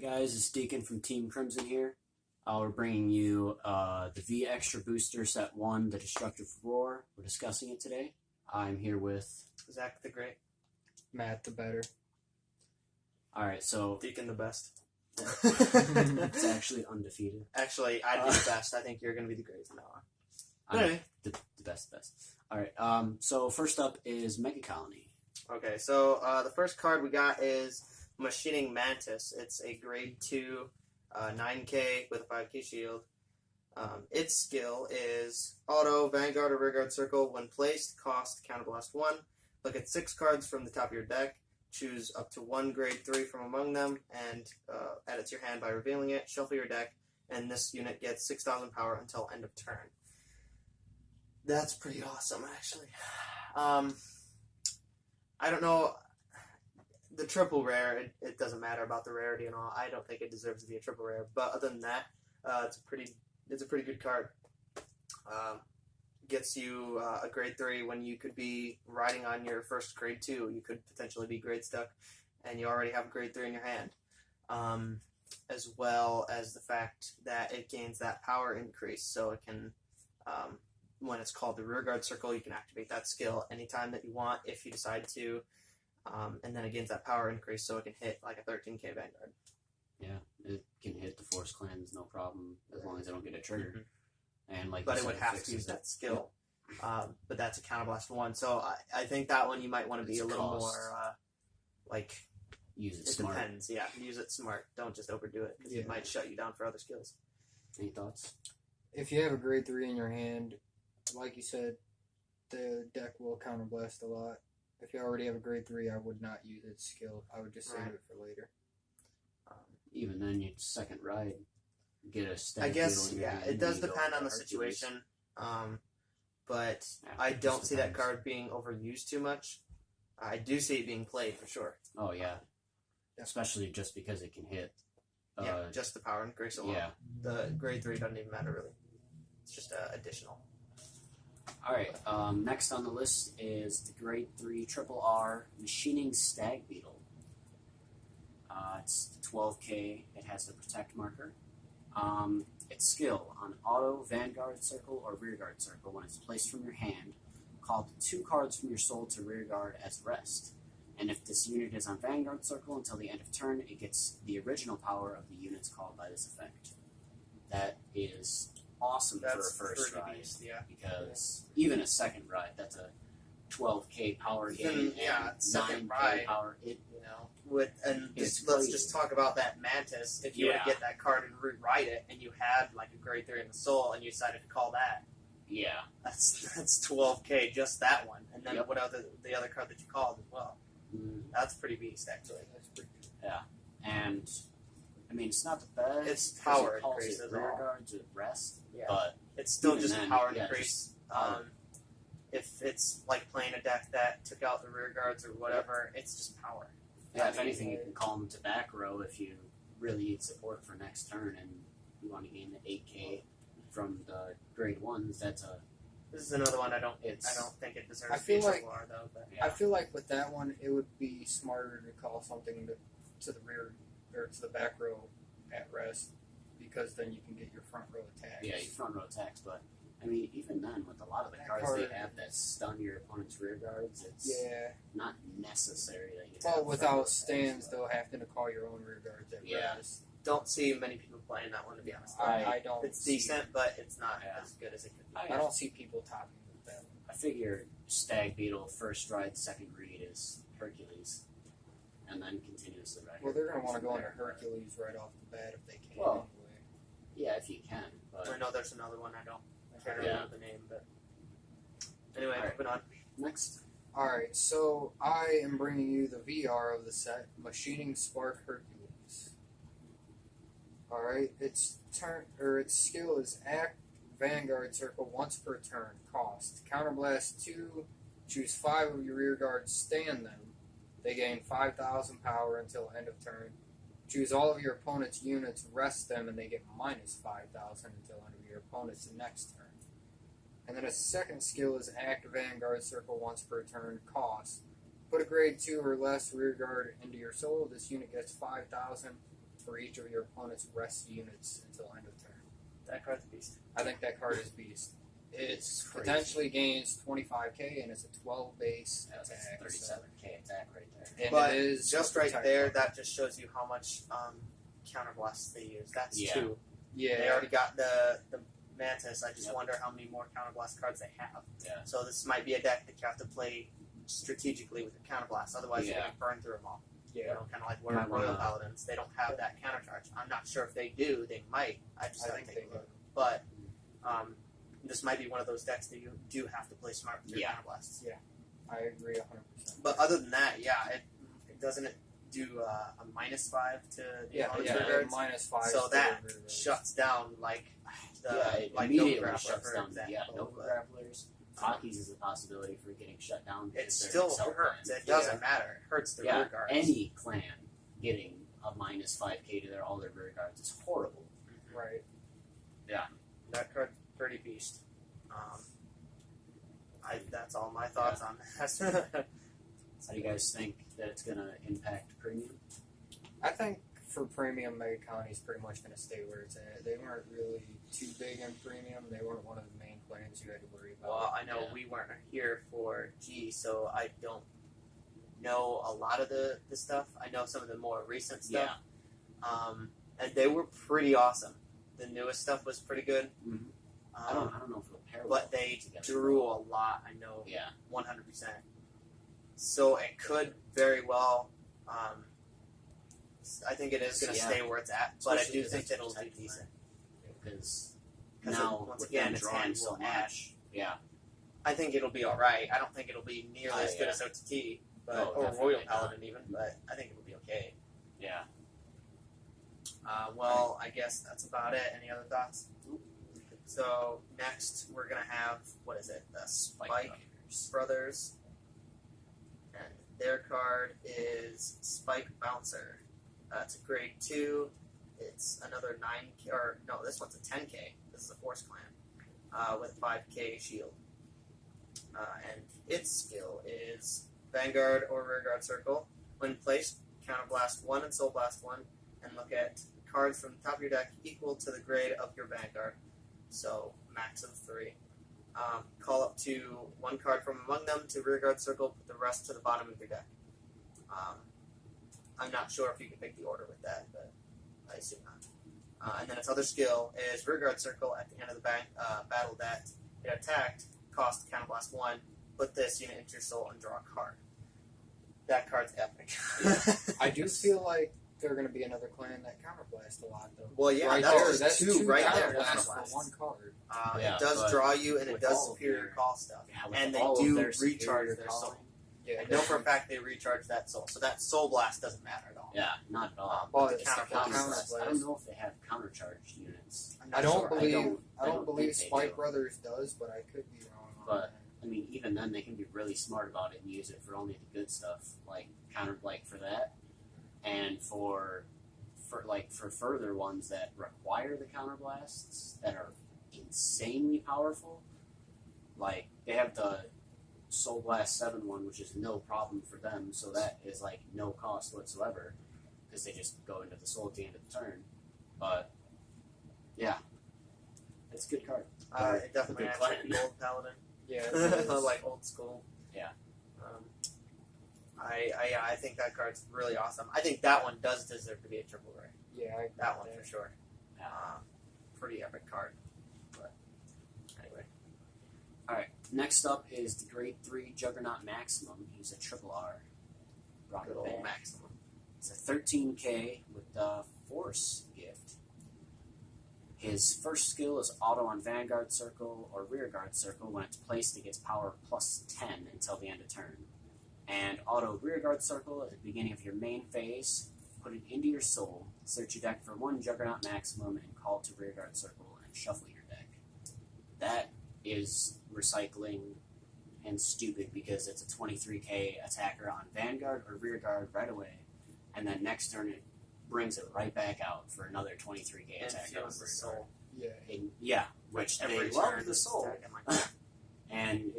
guys, it's Deacon from Team Crimson here. We're bringing you the V Extra Booster Set 1, the Destructive Roar. We're discussing it today. I'm here with... Zach the Great. Matt the Better. Alright, so... Deacon the Best. It's actually undefeated. Actually, I'd be the best. I think you're going to be the Great from now on. I'm Anyway. the best. Alright, so first up is Megacolony. Okay, so the first card we got is Machining Mantis. It's a grade 2, 9k with a 5k shield. Its skill is Auto, Vanguard, or Rearguard Circle. When placed, cost Counterblast 1. Look at 6 cards from the top of your deck. Choose up to 1 grade 3 from among them, and add it to your hand by revealing it. Shuffle your deck, and this unit gets 6,000 power until end of turn. That's pretty awesome, actually. I don't know. The triple rare, it doesn't matter about the rarity and all. I don't think it deserves to be a triple rare. But other than that, it's a pretty good card. Gets you a grade 3 when you could be riding on your first grade 2. You could potentially be grade stuck, and you already have a grade 3 in your hand. As well as the fact that it gains that power increase, so it can, when it's called the Rearguard Circle, you can activate that skill anytime that you want if you decide to. And then it gains that power increase, so it can hit like a 13k Vanguard. Yeah, it can hit the Force Clans no problem, as long as they don't get a trigger. Mm-hmm. And like, but it would have to use that skill. Yep. But that's a Counterblast 1, so I think that one you might want to be a little more, use it smart. It smart. depends, yeah. Use it smart. Don't just overdo it, because it might shut you down for other skills. Any thoughts? If you have a grade 3 in your hand, like you said, the deck will counterblast a lot. If you already have a grade 3, I would not use its skill. I would just save it for later. Even then, you'd second ride, get a Stag I guess, Beetle in your yeah, hand, it does you go depend on the Hercules. situation. But Yeah, I it don't just see that depends. card being overused too much. I do see it being played for sure. Oh, yeah. Especially just because it can hit. Yeah, just the power increase alone. Yeah. The grade 3 doesn't even matter really. It's just additional. Alright, next on the list is the grade 3 triple R Machining Stag Beetle. It's 12k, it has the Protect marker. Its skill, on Auto, Vanguard Circle, or Rearguard Circle, when it's placed from your hand, call 2 cards from your soul to Rearguard as rest. And if this unit is on Vanguard Circle until the end of turn, it gets the original power of the units called by this effect. That is awesome for a first ride, because even a second ride, that's a 12k power gain, and second 9k ride, power. Let's just talk about that Mantis. If you were to get that card and rewrite it, and you had like a grade 3 in the soul, and you decided to call that, that's 12k, just that one, and then what other the other card that you called as well. That's pretty beast, actually. That's pretty good. Yeah, and I mean, it's not the best. It's power increase increase rear guard to rest, yeah. But it's still just then, a power increase. If it's like playing a deck that took out the rear guards or whatever, it's just power. Yeah, if anything, you can call them to back row if you really need support for next turn and you want to gain the 8k from the grade 1s. This is another one I don't think it deserves. I feel to be like triple R, though. But I feel like with that one, it would be smarter to call something to the rear or to the back row at rest, because then you can get your front row attacks. Yeah, your front row attacks, but I mean, even then, with a lot of the cards they have that stun your opponent's rear guards, it's not necessary that you have. Well, without stands, they'll have to call your own rear guards at rest. Don't see many people playing that one, to be honest. I don't. It's decent, but it's not as good as it could be. I don't see people topping with that one. I figure Stag Beetle first ride, second read is Hercules, and then continues the ride. Well, they're going to want to go into Hercules right off the bat if they can. Well, anyway. Yeah, if you can. But I know there's another one. I can't remember the name, but anyway, moving on. Next. Alright, so I am bringing you the VR of the set, Machining Spark Hercules. Alright, its skill is Act Vanguard Circle once per turn. Cost Counterblast 2. Choose 5 of your rear guards, stand them. They gain 5,000 power until end of turn. Choose all of your opponent's units, rest them, and they get minus 5,000 until end of your opponent's next turn. And then a second skill is Act Vanguard Circle once per turn. Cost. Put a grade 2 or less rear guard into your soul. This unit gets 5,000 for each of your opponent's rest units until end of turn. That card's a beast. I think that card is beast. It's It crazy. potentially gains 25k and it's a 12 base That's attack. 37k attack right there. And But it is just a right protect there, card. that just shows you how much counterblasts they use. That's Yeah. 2. Yeah. They already got the Mantis. I just Yep. wonder how many more counterblast cards they have. Yeah. So this might be a deck that you have to play strategically with the counterblast. Otherwise, you're Yeah. going to burn through them all. You Yeah. know, kind of like Might where Royal wanna- Paladins, they don't have that countercharge. I'm not sure if they do. They might. I just I have to think take a they look. But this might be one of those decks that you do have to play smart with your Yeah. counterblasts. I agree 100%. But other than that, yeah, it doesn't it do a -5 to the Yeah, opponent's yeah, rear guards? -5. So to that the rear guards. shuts down like the It like immediately Nova Grappler, shuts for down. example. Yeah, Nova but Grapplers. Takis is a possibility for getting shut down. it because they're still an Excel hurts. clan. It doesn't matter. It hurts the Yeah, rear guards. any clan getting a -5k to all their rear guards is horrible. Right. That card's pretty beast. That's all my thoughts on that. How do you guys think that it's going to impact premium? I think for premium, Megacolony is pretty much going to stay where it's at. They weren't really too big in premium. They weren't one of the main clans you had to worry about. Well, I know Yeah. we weren't here for G, so I don't know a lot of the stuff. I know some of the more recent stuff. And they were pretty awesome. The newest stuff was pretty good. Mhm. I don't know if it'll pair well But they together. drew a lot. I know Yeah. 100%. So it could very well. I think it is going to Yeah. stay where it's at, but I Especially do because think it's that it'll be protected decent. Because 'Cause now, once with again, them its drawing hand so will much. Yeah. I think it'll be all right. I don't think it'll be nearly as good yeah. as OTT, but Oh, or definitely Royal not. Paladin even. But I think it'll be okay. Yeah. Well, I guess that's about it. Any other thoughts? Nope. So next we're gonna have what is it? The Spike Brothers. Brothers, and their card is Spike Bouncer. It's a grade 2. It's another 9K, or no, this one's a 10K. This is a Force Clan with 5K shield, and its skill is Vanguard or Rearguard Circle. When placed, Counterblast 1 and Soul Blast 1, and look at cards from the top of your deck equal to the grade of your Vanguard. So max of 3. Call up to 1 card from among them to Rearguard Circle, put the rest to the bottom of your deck. I'm not sure if you can pick the order with that, but I assume not. And then its other skill is Rearguard Circle. At the end of the battle that it attacked, cost Counterblast 1, put this unit into your soul and draw a card. That card's epic. I do feel like they're going to be another clan that counterblast a lot, though. Well, yeah, right that's there, just that's 2 right there. counterblasts Counterblasts. for one card. Yeah, It does but draw you, and it with does all of superior their- call stuff. Yeah, with And they all of do their recharge superior their calling. soul. Yeah, I know for a fact they recharge that soul, so that soul blast doesn't matter at all. Yeah, not at all. Well, the it's the counterblast. counterblast. I don't know if they have countercharged units. I'm not I don't sure. believe I don't believe think they Spike do. Brothers does, but I could be wrong on But- that. I mean, even then, they can be really smart about it and use it for only the good stuff, like for that, and for further ones that require the counterblasts that are insanely powerful. Like they have the Soul Blast 7 one, which is no problem for them, so that is like no cost whatsoever because they just go into the soul at the end of the turn. But yeah, it's a good card. It definitely Good acts like clan. the old paladin, Yeah, it is. like old school. Yeah. I think that card's really awesome. I think that one does deserve to be a triple rare. yeah, I That one for sure. Yeah. Pretty epic card. But anyway, Next up is the Grade 3 Juggernaut Maximum. He's a triple R. Rocket good old Band. maximum. It's a 13k with the Force gift. His first skill is auto on Vanguard Circle or Rearguard Circle. When it's placed, it gets power plus 10 until the end of turn. And auto Rearguard Circle at the beginning of your main phase. Put it into your soul. Search your deck for 1 Juggernaut Maximum and call to Rearguard Circle and shuffle your deck. That is recycling and stupid because it's a 23k attacker on Vanguard or Rearguard right away. And then next turn it brings it right back out for another 23k And attacker on feels the Rearguard. soul. Yeah, Yeah, which Every they love turn the it's soul. attacking like that. And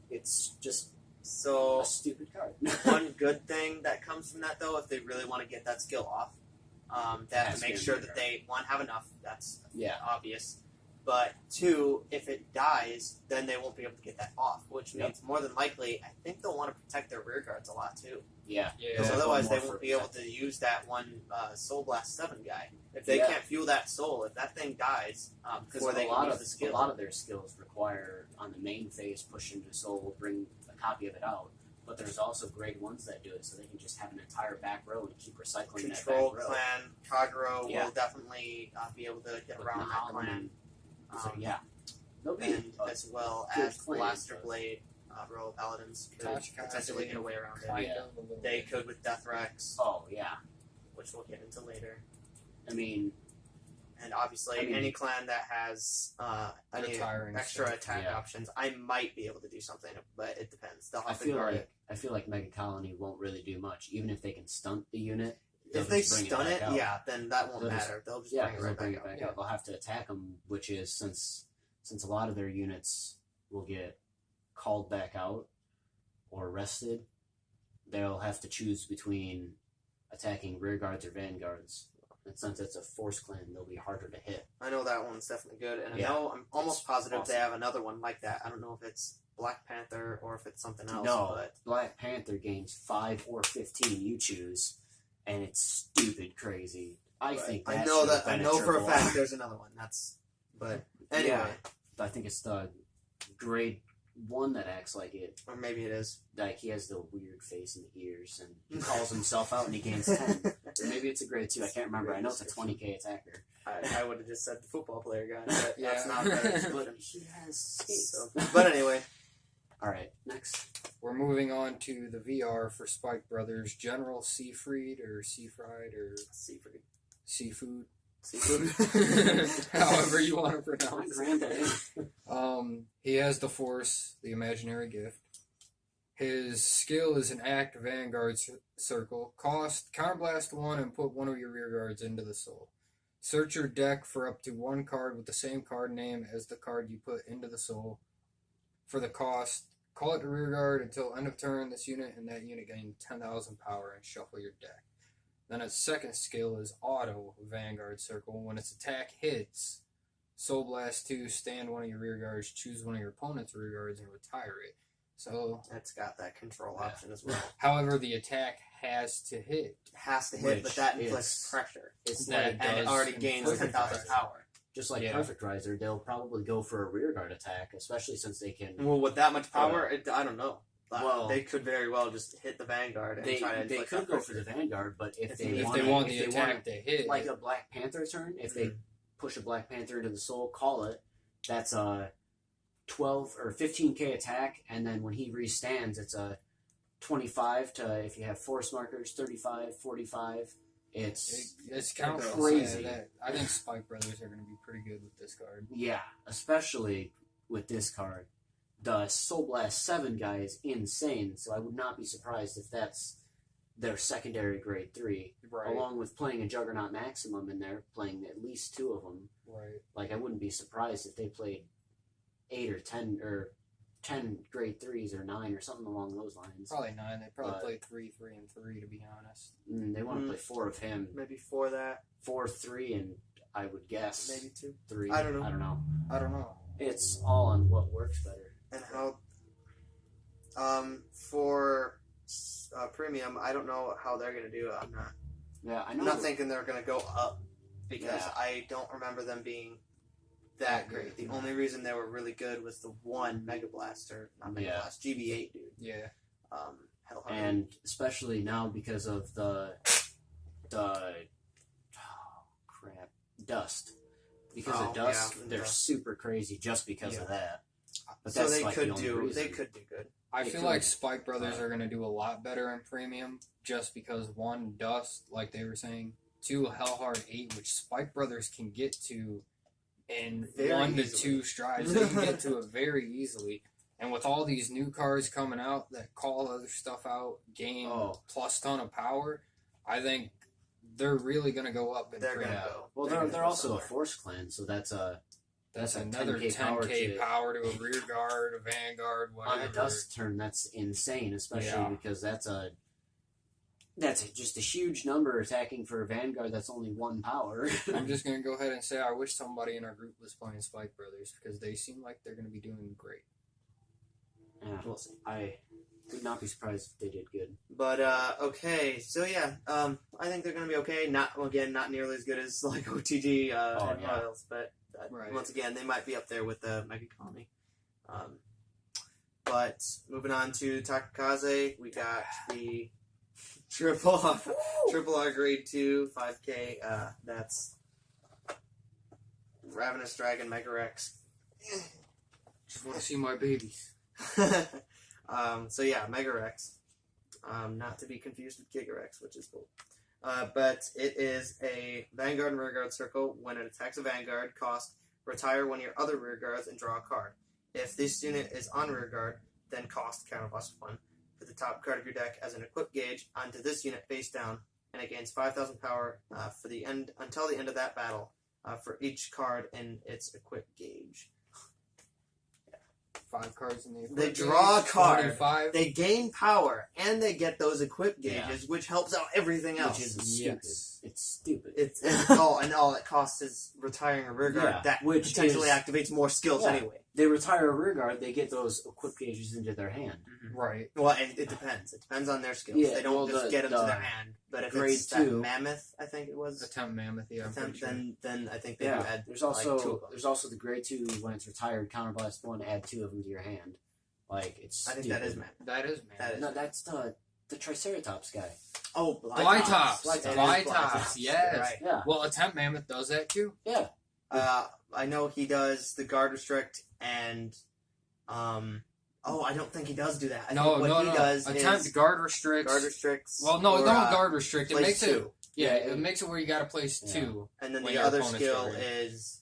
it's just So a stupid card. one good thing that comes from that though, if they really want to get that skill off, They have Has to make to be sure rear that they, one, have enough. That's Yeah. obvious. But two, if it dies, then they won't be able to get that off, which Yep. means more than likely, I think they'll want to protect their rear guards a lot too. Yeah. Because Yeah. otherwise they More for won't be able protecting. to use that one Soul Blast 7 guy. If they Yeah. can't fuel that soul, if that thing dies, Because before they a can lot use of the skill. a lot of their skills require on the main phase push into soul, bring a copy of it out. But there's also grade 1s that do it, so they can just have an entire back row and keep recycling Control that back row. Clan, Kagero Yeah. will definitely be able to get With around that Nahal clan. So yeah, they'll be And as well good as clan, Blaster but- Blade, Royal Paladins could Tachikaze, potentially get away around it. Kind Yeah. of a little They bit. could with Death Rex, Oh yeah, which we'll get into later. I mean And obviously, I mean- any clan that has any Retiring extra stuff. attack Yeah. options, I might be able to do something, but it depends. They'll I have to feel guard like it. I feel like Megacolony won't really do much, even if they can stunt the unit. they'll If they just bring stun back it, out. yeah, then that won't They'll just- matter. They'll just Yeah, bring it because right they'll bring back it out. back out. They'll have to attack them, which is since a lot of their units will get called back out or arrested, they'll have to choose between attacking rear guards or vanguards. And since it's a force clan, they'll be harder to hit. I know that one's definitely good, and Yeah. I know I'm almost It's positive awesome. they have another one like that. I don't know if it's Black Panther or if it's something else. No, but Black Panther gains 5 or 15. You choose, and it's stupid crazy. I think I that know should that have I been know for a triple fact R. there's another one. But anyway, Yeah. I think it's the grade 1 that acts like it. or maybe it is. Like he has the weird face and the ears, and he calls himself out and he gains 10. Or maybe it's a grade 2. I can't remember. I know it's a 20k attacker. I would have just said the football player guy, but Yeah. that's not better. But he has skates. So, but anyway, All right, next. We're moving on to the VR for Spike Brothers General Seyfried or Seyfried or Seyfried. Seafood. Seafood. However you want to My pronounce it. granddad. He has the Force, the imaginary gift. His skill is an act Vanguard circle. Cost, counterblast 1 and put one of your rear guards into the soul. Search your deck for up to 1 card with the same card name as the card you put into the soul. For the cost, call it the rear guard until end of turn. This unit and that unit gain 10,000 power and shuffle your deck. Then its second skill is Auto Vanguard Circle. When its attack hits, Soul Blast 2, stand one of your rear guards, choose one of your opponent's rear guards, and retire it. So, It's got that control Yeah. option as well. however, the attack has to hit. It has to hit, but Which that inflicts is- pressure. It's That like And it does already gains inflict 10,000 pressure. power. just like Yeah. Perfect Riser, they'll probably go for a rear guard attack, especially since they can. Well, with that much power, I don't know. Well- They could very well just hit the Vanguard and They try to they inflict could that go for pressure. the Vanguard, but if they If want they want the if they attack want to hit, like a Black Panther turn, if they push a Black Panther into the soul, call it. That's a 12 or 15k attack, and then when he restands, it's a 25 to if you have force markers, 35, 45. it's kind of crazy. I think Spike Brothers are going to be pretty good with this card. Yeah, especially with this card. The Soul Blast 7 guy is insane, so I would not be surprised if that's their secondary grade 3, Right. along with playing a Juggernaut Maximum in there, playing at least 2 of them. Right. Like, I wouldn't be surprised if they played 8 or 10 grade 3s or 9 or something along those lines. Probably 9. They probably But- played 3, 3, and 3, to be honest. They want to play 4 of him. Maybe for that, 4, 3, and I would guess maybe 2. 3. I don't know. I don't know. It's all on what works better. And how, for premium, I don't know how they're going to do it. Yeah, I know. I'm not thinking they're going to go up because Yeah. I don't remember them being that great. The only reason they were really good was the one Mega Blaster, not Mega Yeah. Blast, GB8 dude. Yeah. Hellheart. And especially now because of the dust. Because Oh, of dust, yeah, they're dust. super crazy just because of that. But so that's they like could the only do reason. they could do good. I They feel could. like Spike Brothers But- are going to do a lot better in premium just because 1, dust, like they were saying, 2, Hellheart 8, which Spike Brothers can get to in Very 1 to easily. 2 strides. They can get to it very easily. And with all these new cards coming out that call other stuff out, gain Oh. plus ton of power, I think they're really going to go up in They're premium. gonna Yeah. go. Well, They're they're gonna go also a somewhere. force clan, so that's a That's a another 10K power to a rear guard, a vanguard, whatever. on a dust turn. That's insane, especially Yeah. because that's a That's just a huge number attacking for a Vanguard that's only 1 power. I'm just gonna go ahead and say I wish somebody in our group was playing Spike Brothers because they seem like they're gonna be doing great. Yeah, We'll see. I would not be surprised if they did good. But okay, so yeah, I think they're gonna be okay. Not nearly as good as like OTG and yeah. Royals, but Right. once again, they might be up there with the Megacolony. But moving on to Tachikaze, we got the triple R grade 2 5K. That's Ravenous Dragger Megarex. Just want to see my babies. So yeah, Megarex. Not to be confused with Gigarex, which is cool. But it is a Vanguard and Rearguard circle. When it attacks a Vanguard, cost retire one of your other rearguards and draw a card. If this unit is on rearguard, then cost +1. Put the top card of your deck as an equip gauge onto this unit face down, and it gains 5,000 power for the end until the end of that battle for each card in its equip gauge. 5 cards in the equip They gauge, draw a card. 25. They gain power, and they get those equip Yeah. gauges, which helps out everything else. Which is stupid. Yes. It's stupid. It's all it costs is retiring a rearguard Yeah, that which potentially is- activates more skills Yeah. anyway. They retire a rearguard, they get those equip gauges into their hand. Right. Well, it depends. It depends on their skills. Yeah, they don't well, just get them to the their hand. But if grade it's that 2 mammoth, I think it was, Attempt Mammoth, yeah. I'm pretty sure. then I think they Yeah, do add. there's like, 2 also of them. there's also the grade 2 when it's retired, counterblast 1, add 2 of them to your hand. Like, it's I think stupid. that is mammoth. That is That Mammoth. is- No, that's the Triceratops guy. Oh, Blytops. It is Blytops, yes. Right. Yeah. Well, Attempt Mammoth does that too. Yeah. I know he does the guard restrict and I don't think he does do that. I think what he does Attempt is guard restricts. guard restricts. Well, no, or, don't guard restrict. It place makes 2. it. Yeah, it makes it where you got to place Yeah. 2. And then when the your other opponent's skill guarding. is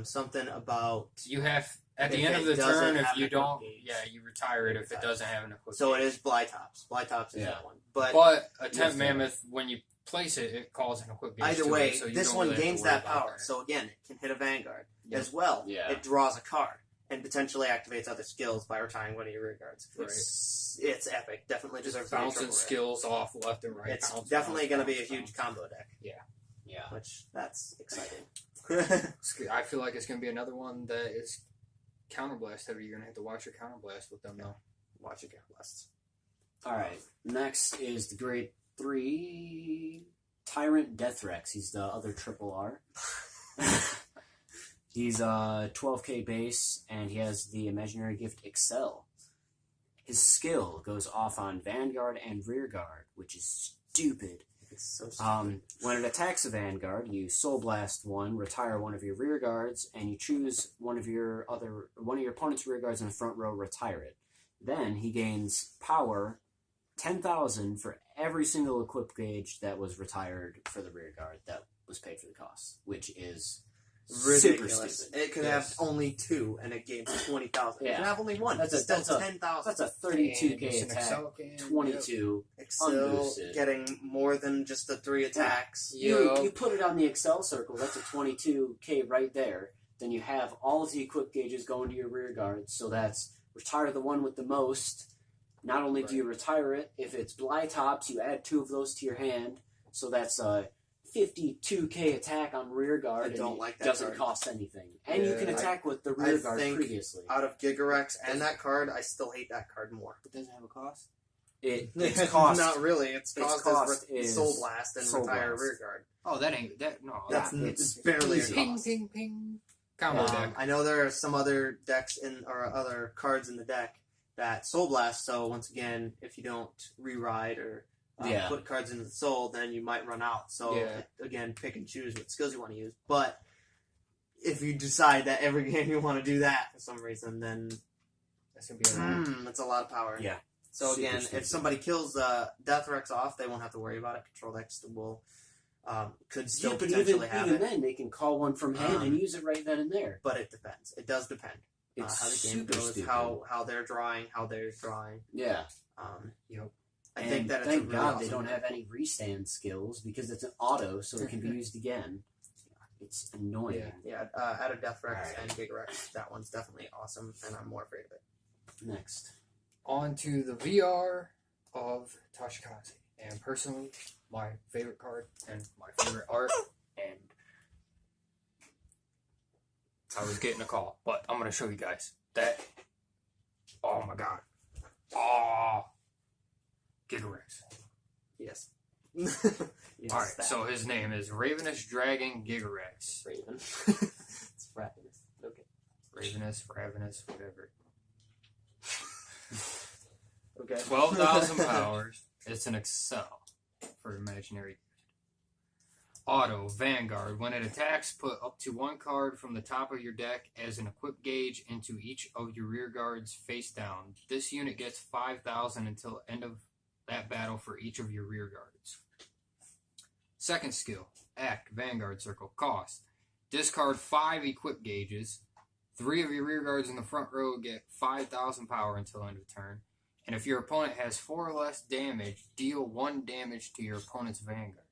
something about. You have at the If end it of the doesn't turn, have if an you equip don't, gauge. yeah, you retire it You if it retire doesn't have an equip. So it gauge. is Blytops. Blytops is Yeah. that one. But But Attempt Yes, Mammoth, when you place it, it calls an equip gauge. either to way, it, so you this don't one really have to gains worry that about power. that. So again, it can hit a Vanguard Yep. as well. Yeah. It draws a card and potentially activates other skills by retiring one of your rear guards. Right. It's epic. Definitely deserves to be a Bouncing triple rare. skills off left and right. It's bounce, definitely bounce, going to be a bounce, huge bounce. combo deck, Yeah. which that's exciting. I feel like it's going to be another one that is counterblast heavy. You're going to have to watch your counterblast with them, though. Watch it get blessed. Alright. Next is the grade 3 Tyrant Deathrex. He's the other triple R. He's 12k base, and he has the imaginary gift Excel. His skill goes off on Vanguard and Rearguard, which is stupid. It's so stupid. When it attacks a Vanguard, you Soul Blast 1, retire one of your rear guards, and you choose one of your opponent's rear guards in the front row, retire it. Then he gains power 10,000 for every single equip gauge that was retired for the rear guard that was paid for the cost, which is super Ridiculous. stupid. It could Yes. have only 2 and it gains 20,000. It Yeah. can have only 1. That's It's a- still 10,000. That's a 32k It's an attack, Excel game, 22. Excel unboosted. getting more than just the 3 attacks. Yep. You put it on the Excel circle, that's a 22k right there. Then you have all of the equip gauges going to your rear guard, so that's retire the one with the most. Not only do you retire it, if it's Blytops, you add 2 of those to your hand, so that's a 52k attack on rear guard. I don't and like it that doesn't card. cost anything. And you can Yeah, attack with the rear I guard think previously. Out of Gigarex and that card, I still hate that card more. It doesn't have a cost? Its cost. Not really. Its cost is Soul Blast and Soul retire Blast. rear guard. Oh, that ain't that. No, That's Yeah, it's barely easy. a ping, cost. ping, ping. Combo deck. I know there are some other decks or other cards in the deck that Soul Blast. So once again, if you don't rewrite or Yeah. put cards into the soul, then you might run out. So Yeah. again, pick and choose what skills you want to use. But if you decide that every game you want to do that for some reason, then That's gonna be a lot. that's a lot of power. Yeah. So Super again, stupid. if somebody kills Deathrex off, they won't have to worry about it. Control decks will could still Yeah, but potentially have even it, then, they can call one from hand and use it right then and there. but it depends. It does depend. It's How the game super goes, stupid. how they're drawing, how they're drawing. Yeah. Yep. I And think that it's thank a really God awesome they don't deck. have any restand skills because it's an auto, so it can be used again. It's annoying. Yeah, out of Deathrex Alright. and Gigarex, that one's definitely awesome, and I'm more afraid of it. Next. On to the VR of Tachikaze. And personally, my favorite card and my favorite art. And I was getting a call, but I'm gonna show you guys that. Oh my god! Oh, Gigarex. Yes. All right, so his name is Ravenous Dragger Gigarex. Raven. It's Ravenous. Okay. Ravenous, whatever. Okay. 12,000 powers. It's an Excel for imaginary. Auto Vanguard. When it attacks, put up to one card from the top of your deck as an equip gauge into each of your rear guards face down. This unit gets 5,000 until end of that battle for each of your rear guards. Second skill, Act, Vanguard Circle. Cost, discard 5 equip gauges. 3 of your rear guards in the front row get 5,000 power until end of turn. And if your opponent has 4 or less damage, deal 1 damage to your opponent's Vanguard.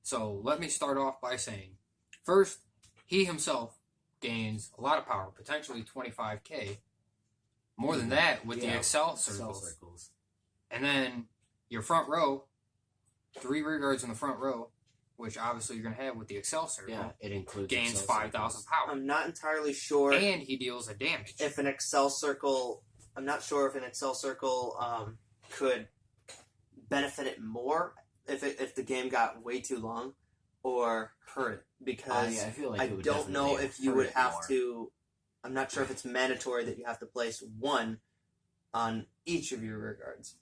So let me start off by saying, first, he himself gains a lot of power, potentially 25k. More than that with the Excel circles. And then your front row, 3 rear guards in the front row, which obviously you're going to have with the Excel circle. Yeah, it includes gains Excel 5,000 power. I'm not entirely sure. And he deals a damage. If an Excel circle, I'm not sure if an Excel circle could benefit it more if the game got way too long, or hurt it, because I feel like I it would don't know definitely if you hurt would it have more. to. I'm not sure if it's mandatory that you have to place 1 on each of your rear guards.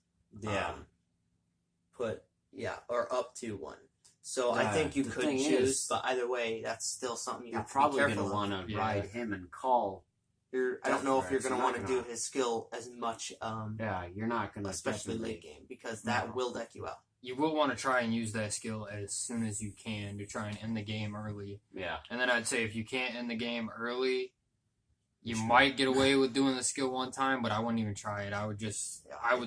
Yeah. Or up to 1. So I Yeah, think you the could thing choose, is, but either way, that's still something you You're have to be probably careful going to of. want to Yeah. ride him and call. I don't know if you're Death going to threats, want to you're do not gonna- his skill as much, Yeah, you're not going to. especially late game, because that No. will deck you out. You will want to try and use that skill as soon as you can to try and end the game early. Yeah. And then I'd say if you can't end the game early, you Sure. might get away with doing the skill one time, but I wouldn't even try it. I would It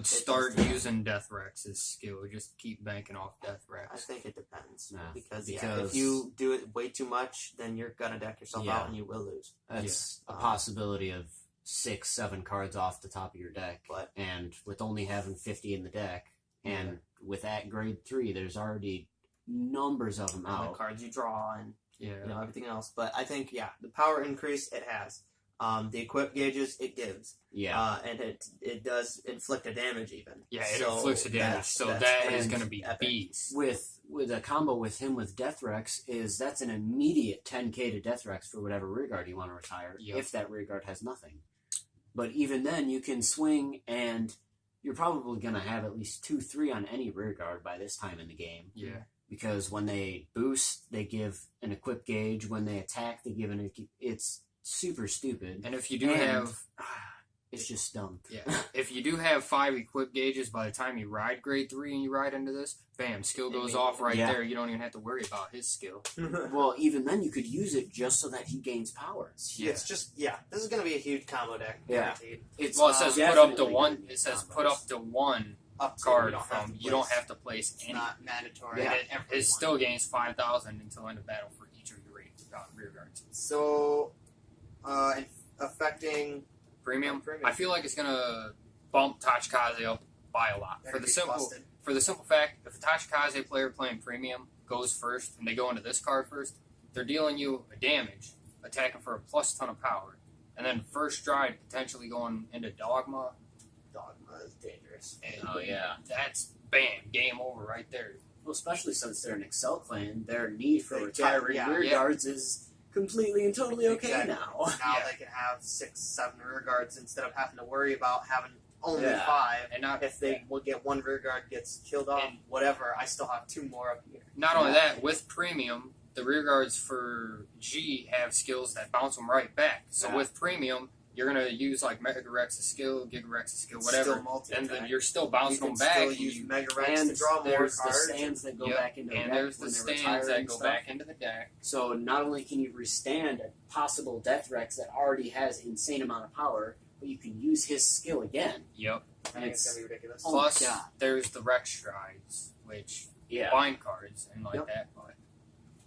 start does- using Death Rex's skill. Just keep banking off Death I Rex. think it depends. Nah, because because- if you do it way too much, then you're going to deck yourself Yeah. out and you will lose. That's Yeah. a possibility of 6, 7 cards off the top of your deck. But- and with only having 50 in the deck, and with at grade 3, there's already numbers of them And the out. cards you draw and Yeah. everything else. But I think, the power increase, it has. The equip gauges, it gives. Yeah. And it does inflict a damage even. Yeah, it So inflicts a damage. that's- So that's that is pretty going to be epic. beast. with a combo with him with Death Rex that's an immediate 10k to Death Rex for whatever rear guard you want to retire, Yep. if that rear guard has nothing. But even then, you can swing, and you're probably going to have at least 2, 3 on any rear guard by this time in the game. Yeah. Because when they boost, they give an equip gauge. When they attack, they give it's super stupid. And if you do And- have... It's just dumb. Yeah. If you do have 5 equip gauges by the time you ride grade 3 and you ride into this, bam, skill goes off right Yeah. there. You don't even have to worry about his skill. Well, even then, you could use it just so that he gains power. Yeah. It's just, this is going to be a huge combo deck. Yeah. Guaranteed. It's Well, it says put up to definitely 1. gonna be It says combos. put up to 1 Up to, card you don't have from. to You don't place- have to place It's any. not mandatory. Yeah. It, it still gains 5,000 until end of battle for each of your rear guards. So, affecting Premium. Premium. I feel like it's gonna bump Tachikaze up by a lot. For the simple fact, if a Tachikaze player playing premium goes first and they go into this card first, they're dealing you a damage, attacking for a plus ton of power, and then first stride potentially going into Dogma. Dogma is dangerous. And Oh, yeah. that's bam, game over right there. Well, especially since they're an Excel clan, their need for They retiring get- rear yeah. guards is completely and totally okay Exactly. now. Now Yeah. they can have 6, 7 rear guards instead of having to worry about having only Yeah. 5. And not If they will get 1 rear guard gets killed off, And- whatever, I still have 2 more up here. Not only that, with premium, the rear guards for G have skills that bounce them right back. So Yeah. with premium, you're gonna use like Megarex's skill, Gigarex's skill, whatever, Still multi-attack. and then you're still You bouncing can them back. still and use you- Mega Rex And to draw more there's the cards. stands that go Yep. back into the and deck there's the when they're stands retiring that and go stuff. back into the deck. So not only can you restand a possible Death Rex that already has insane amount of power, but you can use his skill again. Yep. I think it's going to be ridiculous. Oh, Plus, my God. there's the Rex strides, which Yeah, bind cards and like Yep. that. But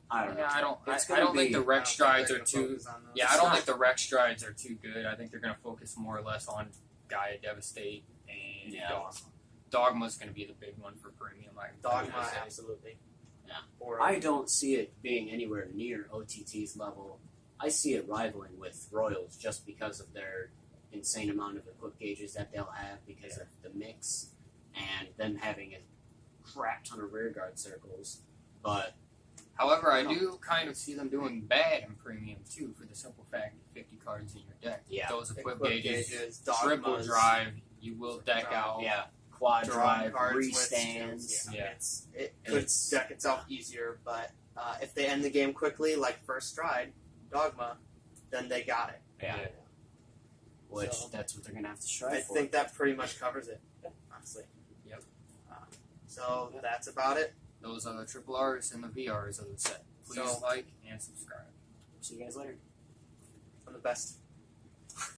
I don't know. yeah, I don't. It's I gonna don't think be- the I don't Rex think strides they're are gonna too. focus on those. Yeah, It's I don't not. think the Rex strides are too good. I think they're gonna focus more or less on Gaia Devastate and Yeah. Dogma. Dogma's going to be the big one for premium. Dogma, absolutely. Yeah. Or I don't see it being anywhere near OTT's level. I see it rivaling with Royals just because of their insane amount of equip gauges that they'll have because of the mix and them having a crap ton of rearguard circles. But However, I do kind of see them doing bad in premium too, for the simple fact that 50 cards in your deck. Yeah. Those equip equip gauges, dogmas, triple drive, you will deck drive, out. yeah, quad drawing drive, cards with restands. skills. Yeah. It could deck itself easier, but if they end the game quickly, like first stride, Dogma, then they got it. Yeah. Yeah. Which So, that's what they're gonna have to strive I for. think that pretty much covers it, honestly. Yep. So that's about it. Those are the triple R's and the VRs of the set. Please So- like and subscribe. See you guys later. I'm the best.